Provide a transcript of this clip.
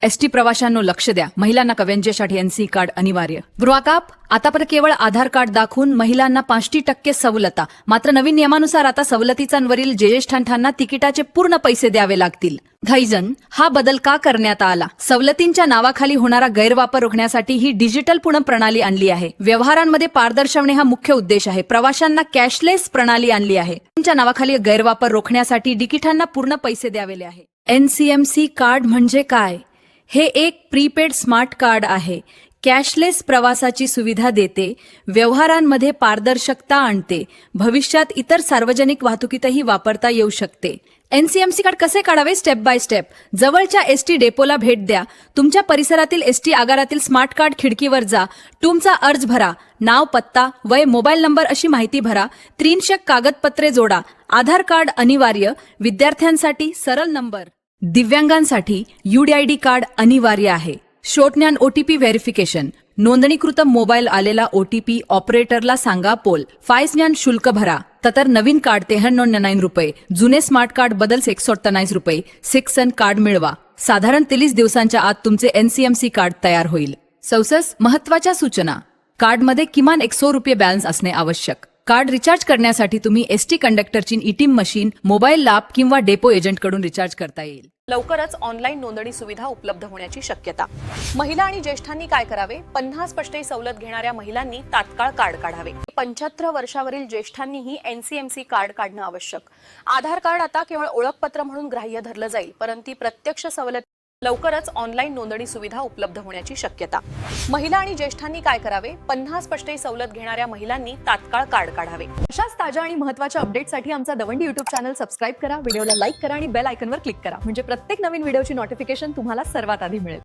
ST प्रवाशांनो लक्ष द्या, महिलांना कव्यांच्यासाठी एनसी कार्ड अनिवार्य. गृहकाप आतापर्यंत केवळ आधार कार्ड दाखवून महिलांना 50% सवलता. मात्र नवीन नियमानुसार आता सवलतींवरील ज्येष्ठांना तिकिटाचे पूर्ण पैसे द्यावे लागतील. घाईजन हा बदल का करण्यात आला? सवलतींच्या नावाखाली होणारा गैरवापर रोखण्यासाठी ही डिजिटल पुनः प्रणाली आणली आहे. व्यवहारांमध्ये पारदर्शवणे हा मुख्य उद्देश आहे. प्रवाशांना कॅशलेस प्रणाली आणली आहे. त्यांच्या नावाखाली गैरवापर रोखण्यासाठी तिकिटांना पूर्ण पैसे द्यावे आहे. एनसीएमसी कार्ड म्हणजे काय? हे एक प्रीपेड स्मार्ट कार्ड आहे. कॅशलेस प्रवासाची सुविधा देते, व्यवहारांमध्ये पारदर्शकता आणते, भविष्यात इतर सार्वजनिक वाहतुकीतही वापरता येऊ शकते. एनसीएमसी कार्ड कसे काढावे? Step by step. जवळच्या एसटी डेपोला भेट द्या. तुमच्या परिसरातील एसटी आगारातील स्मार्ट कार्ड खिडकीवर जा. तुमचा अर्ज भरा. नाव, पत्ता, वय, मोबाईल नंबर अशी माहिती भरा. 300 कागदपत्रे जोडा. आधार कार्ड अनिवार्य. विद्यार्थ्यांसाठी सरळ नंबर. दिव्यांगांसाठी यूडीआयडी कार्ड अनिवार्य आहे. शोटज्ञान ओटीपी व्हेरिफिकेशन. नोंदणीकृत मोबाईल आलेला ओटीपी ऑपरेटरला सांगा. पोल फायज्ञान शुल्क भरा. तर नवीन कार्ड 93 रुपये, जुने स्मार्ट कार्ड बदल 198 रुपये. 6 कार्ड मिळवा. साधारण 30 दिवसांच्या आत तुमचे एनसीएमसी कार्ड तयार होईल. महत्वाच्या सूचना. कार्डमध्ये किमान 100 रुपये बॅलन्स असणे आवश्यक. कार्ड रिचार्ज करण्यासाठी तुम्ही एसटी कंडक्टरची ईटीएम मशीन, मोबाईल लॅब किंवा डेपो एजंटकडून रिचार्ज करता येईल. लवकरच ऑनलाईन नोंदणी सुविधा उपलब्ध होण्याची शक्यता. महिला आणि ज्येष्ठांनी काय करावे? 50% सवलत घेणाऱ्या महिलांनी तात्काळ कार्ड काढावे. 75 वर्षावरील ज्येष्ठांनीही एनसीएमसी कार्ड काढणं आवश्यक. आधार कार्ड आता केवळ ओळखपत्र म्हणून ग्राह्य धरलं जाईल, परंतु प्रत्यक्ष सवलत. लवकरच ऑनलाईन नोंदणी सुविधा उपलब्ध होण्याची शक्यता. महिला आणि ज्येष्ठांनी काय करावे? 50% सवलत घेणाऱ्या महिलांनी तात्काळ कार्ड काढावे. अशाच ताज्या आणि महत्त्वाच्या अपडेटसाठी आमचा दवंडी युट्यूब चॅनल सबस्क्राईब करा, व्हिडिओला लाईक करा आणि बेल आयकॉनवर क्लिक करा, म्हणजे प्रत्येक नवीन व्हिडिओची नोटिफिकेशन तुम्हाला सर्वात आधी मिळेल.